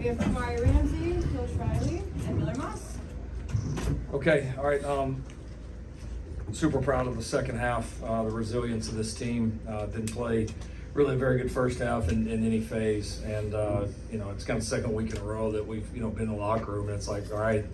we have Kamari, Ramsey, Coach Riley, and Miller Moss. Okay, all right. Super proud of the second half, the resilience of this team. Didn't play really a very good first half in any phase, and it's kind of the second week in a row that we've been in the locker room, and it's like, all right,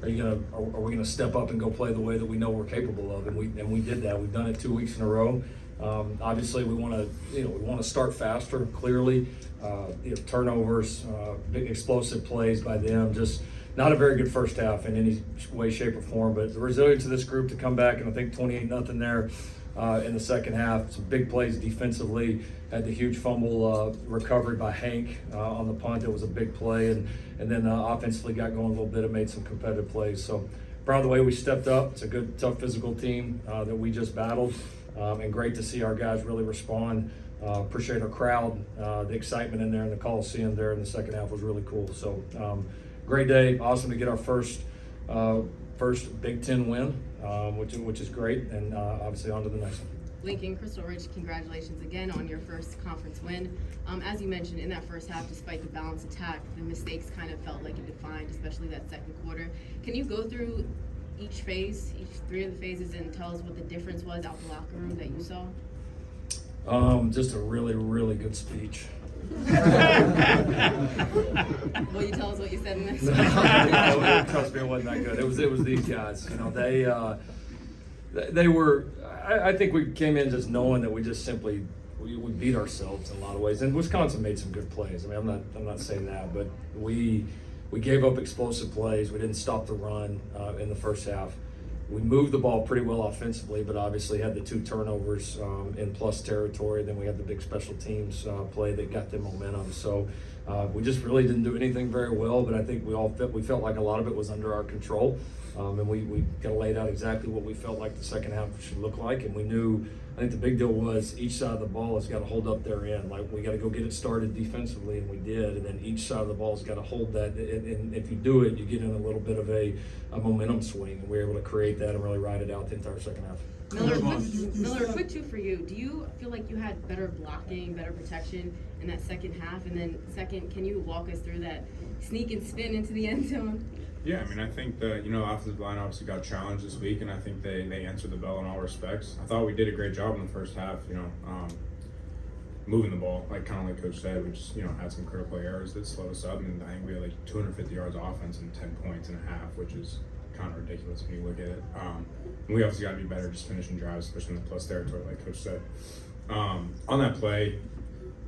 are we gonna step up and go play the way that we know we're capable of? And we did that. We've done it 2 weeks in a row. Obviously, we want to start faster. Clearly, turnovers, big explosive plays by them. Just not a very good first half in any way, shape, or form. But the resilience of this group to come back and I think 28-0 there in the second half. Some big plays defensively. Had the huge fumble recovered by Hank on the punt. That was a big play, and then offensively got going a little bit and made some competitive plays. So proud of the way we stepped up. It's a good, tough physical team that we just battled. And great to see our guys really respond. Appreciate our crowd, the excitement in there in the Coliseum there in the second half was really cool. So great day, awesome to get our first Big Ten win, which is great, and obviously on to the next one. Lincoln, Crystal Ridge, congratulations again on your first conference win. As you mentioned, in that first half, despite the balanced attack, the mistakes kind of felt like it defined, especially that second quarter. Can you go through each phase, three of the phases, and tell us what the difference was out the locker room that you saw? Just a really, really good speech. Will you tell us what you said in this? No, trust me, it wasn't that good. It was these guys. They were. I think we came in just knowing that we just simply we beat ourselves in a lot of ways. And Wisconsin made some good plays. I mean, I'm not saying that, but we gave up explosive plays. We didn't stop the run in the first half. We moved the ball pretty well offensively, but obviously had the 2 turnovers in plus territory. Then we had the big special teams play that got them momentum. So we just really didn't do anything very well, but I think we felt like a lot of it was under our control. And we kind of laid out exactly what we felt like the second half should look like. And we knew, I think the big deal was each side of the ball has got to hold up their end. Like, we got to go get it started defensively, and we did. And then each side of the ball has got to hold that. And if you do it, you get in a little bit of a momentum swing. And we were able to create that and really ride it out the entire second half. Miller, quick 2 for you. Do you feel like you had better blocking, better protection in that second half? And then second, can you walk us through that sneak and spin into the end zone? Yeah, I mean, I think the offensive line obviously got challenged this week, and I think they answered the bell in all respects. I thought we did a great job in the first half, moving the ball, kind of like Coach said. We just, had some critical errors that slowed us up, and I think we had 250 yards of offense and 10 points and a half, which is kind of ridiculous when you look at it. And we obviously got to be better just finishing drives, especially in the plus territory, like Coach said. On that play,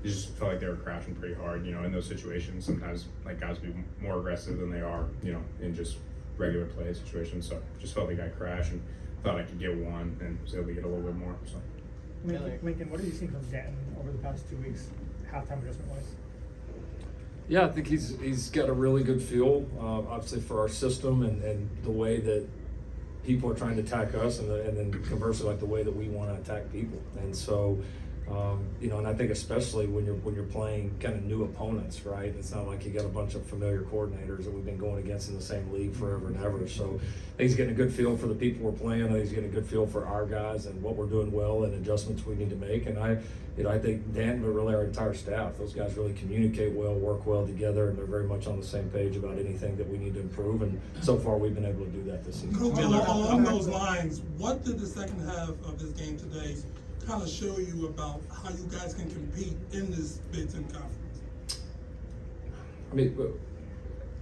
you just felt like they were crashing pretty hard, in those situations. Sometimes, guys be more aggressive than they are, in just regular play situations. So just felt like I crashed and thought I could get one and was able to get a little bit more. So, Lincoln, what have you seen from Denton over the past 2 weeks, halftime adjustment-wise? Yeah, I think he's got a really good feel, obviously, for our system and the way that people are trying to attack us, and then conversely, the way that we want to attack people. And so, and I think especially when you're playing kind of new opponents, right? It's not like you got a bunch of familiar coordinators that we've been going against in the same league forever and ever. So I think he's getting a good feel for the people we're playing. I think he's getting a good feel for our guys and what we're doing well and adjustments we need to make. And I think Dan, but really our entire staff, those guys really communicate well, work well together, and they're very much on the same page about anything that we need to improve. And so far, we've been able to do that this season. Coach, along those lines, what did the second half of this game today kind of show you about how you guys can compete in this Big Ten conference?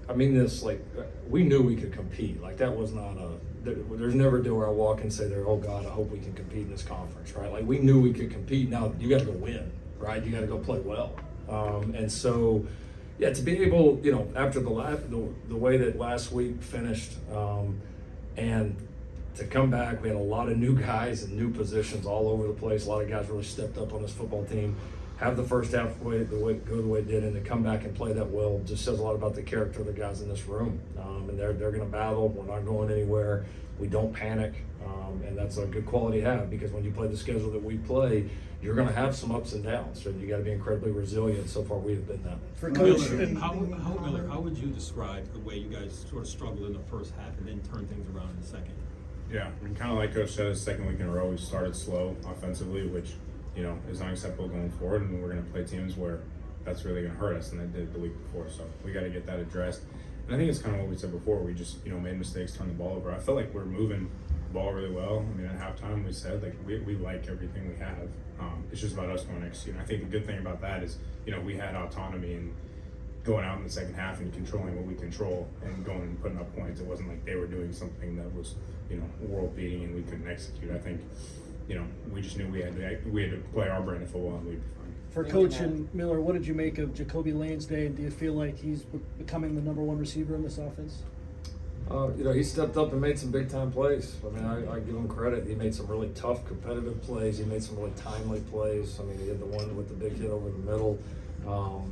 I mean this, we knew we could compete. That was not there's never a day where I walk and say oh God, I hope we can compete in this conference, right? We knew we could compete. Now you got to go win, right? You got to go play well. And so, yeah, to be able, after the way that last week finished, and to come back, we had a lot of new guys and new positions all over the place. A lot of guys really stepped up on this football team. Have the first half go the way it did, and to come back and play that well just says a lot about the character of the guys in this room. And they're going to battle. We're not going anywhere. We don't panic, and that's a good quality to have, because when you play the schedule that we play, you're going to have some ups and downs. So you got to be incredibly resilient. So far, we have been that. For Coach, Miller, how would you describe the way you guys sort of struggled in the first half and then turn things around in the second? Yeah, kind of like Coach said, the second week in a row, we started slow offensively, which, is not acceptable going forward. And we're going to play teams where that's really going to hurt us than they did the week before. So we got to get that addressed. And I think it's kind of what we said before. We just, made mistakes, turned the ball over. I felt like we're moving the ball really well. I mean, at halftime we said, like, we like everything we have. It's just about us going to execute. And I think the good thing about that is, we had autonomy and going out in the second half and controlling what we control and going and putting up points. It wasn't like they were doing something that was, world beating and we couldn't execute. I think, we just knew we had to play our brand of football and we'd be fine. For Coach and Miller, what did you make of Jacoby Lane's day? Do you feel like he's becoming the #1 receiver in this offense? He stepped up and made some big time plays. I mean, I give him credit. He made some really tough, competitive plays. He made some really timely plays. I mean, he had the one with the big hit over the middle.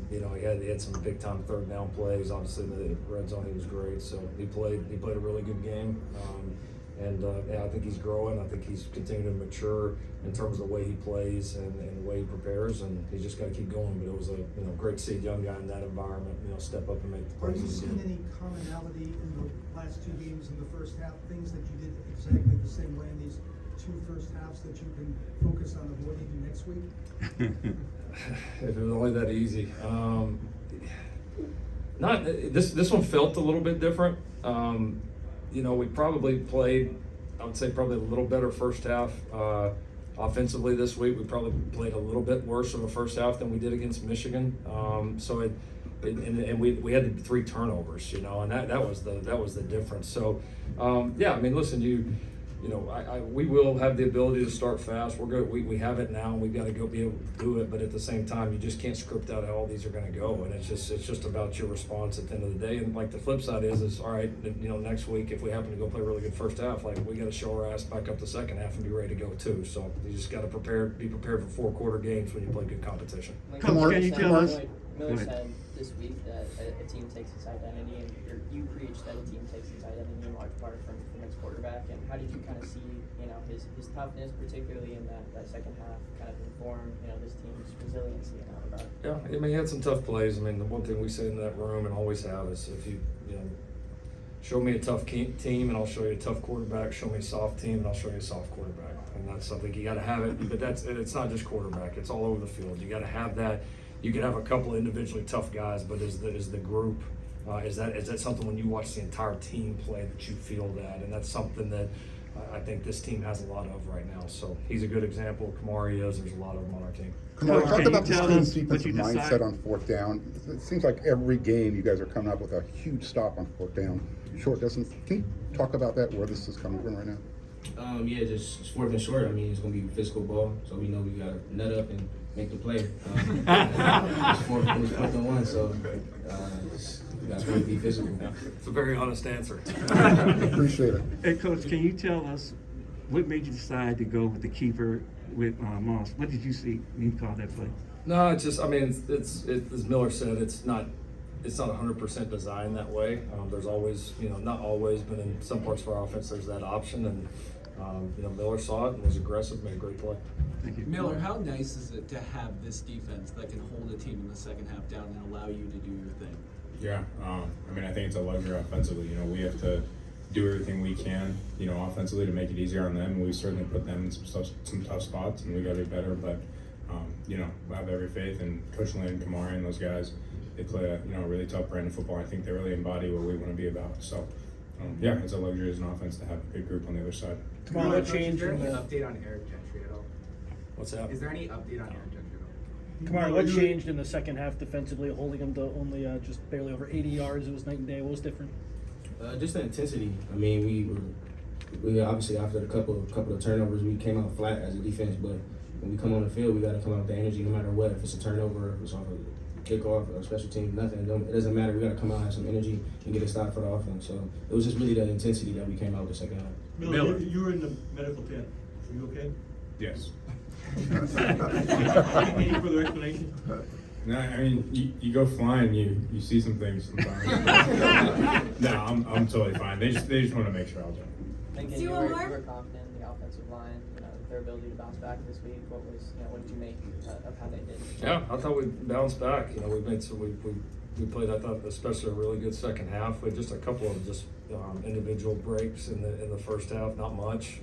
He had some big time third down plays. Obviously, the red zone, he was great. So he played a really good game. I think he's growing. I think he's continuing to mature in terms of the way he plays and the way he prepares. And he's just got to keep going. But it was great to see a young guy in that environment, step up and make the Are plays. you seeing any commonality in the last two games in the first half? Things that you did exactly the same way in these two first halves that you can focus on avoiding next week? If it was only that easy. Not this one felt a little bit different. We probably played, I would say, probably a little better first half offensively this week. We probably played a little bit worse of a first half than we did against Michigan. We had the 3 turnovers, and that was the difference. So, listen, we will have the ability to start fast. We're good. We have it now. We've got to go be able to do it. But at the same time, you just can't script out how all these are going to go. And it's just about your response at the end of the day. And like the flip side is all right. Next week if we happen to go play a really good first half, like we got to show our ass back up the second half and be ready to go too. So you just got to be prepared for 4-quarter games when you play good competition. Coach, can you tell us? Miller said this week that a team takes its identity, and you preach that a team takes its identity in large part from its quarterback. And how did you kind of see, his toughness, particularly in that second half, kind of inform, this team's resiliency in that regard? Yeah, I mean, he had some tough plays. I mean, the one thing we say in that room and always have is if you show me a tough team and I'll show you a tough quarterback. Show me a soft team and I'll show you a soft quarterback. And that's something you got to have it. But it's not just quarterback. It's all over the field. You got to have that. You can have a couple of individually tough guys, but is the group, is that something when you watch the entire team play that you feel that? And that's something that I think this team has a lot of right now. So he's a good example. Kamari is. There's a lot of them on our team. Kamari, Talk about this team's defensive you mindset decide? on 4th down. It seems like every game you guys are coming up with a huge stop on 4th down. Short distance. Can you talk about that, where this is coming from right now? Just 4th and short. I mean, it's going to be physical ball, so we know we got to nut up and make the play. It's 4th and 1, so that's going to be physical. It's a very honest answer. Appreciate it. Hey, Coach, can you tell us what made you decide to go with the keeper with Moss? What did you see when you called that play? No, it's just, I mean, it's as Miller said, it's not 100% designed that way. There's always, not always, but in some parts of our offense, there's that option. And, Miller saw it and was aggressive, made a great play. Thank you. Miller, how nice is it to have this defense that can hold a team in the second half down and allow you to do your thing? Yeah, I think it's a luxury offensively. We have to do everything we can, offensively to make it easier on them. We certainly put them in some tough spots, and we got to be better. But, I have every faith in Coach Lynn, Kamari, and those guys. They play a really tough brand of football. I think they really embody what we want to be about. So, it's a luxury as an offense to have a good group on the other side. Tomorrow, what changed? Is there any update on Eric Gentry at all? What's that? Is there any update on Eric Gentry at all? Kamari, what changed in the second half defensively, holding him to only just barely over 80 yards? It was night and day. What was different? Just the intensity. I mean, we obviously after a couple of turnovers, we came out flat as a defense. But when we come on the field, we got to come out with the energy, no matter what. If it's a turnover, if it's off a kickoff or a special team, nothing. It doesn't matter. We got to come out, have some energy, and get a stop for the offense. So it was just really the intensity that we came out with the second half. Miller, you were in the medical tent. Are you okay? Yes. Any further explanation? No, I mean, you go flying, you see some things sometimes. No, I'm totally fine. They just want to make sure I'll jump. Thinking you were confident in the offensive line, their ability to bounce back this week. What did you make of how they did? Yeah, I thought we bounced back. We made some. We played. I thought especially a really good second half with just a couple of individual breaks in the first half. Not much.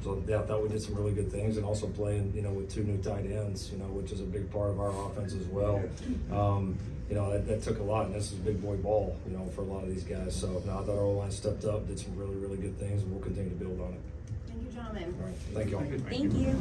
So yeah, I thought we did some really good things, and also playing, with 2 new tight ends, which is a big part of our offense as well. That took a lot, and this is big boy ball, for a lot of these guys. So no, I thought our O-line stepped up, did some really, really good things, and we'll continue to build on it. Thank you, gentlemen. All right, thank you all. Thank you.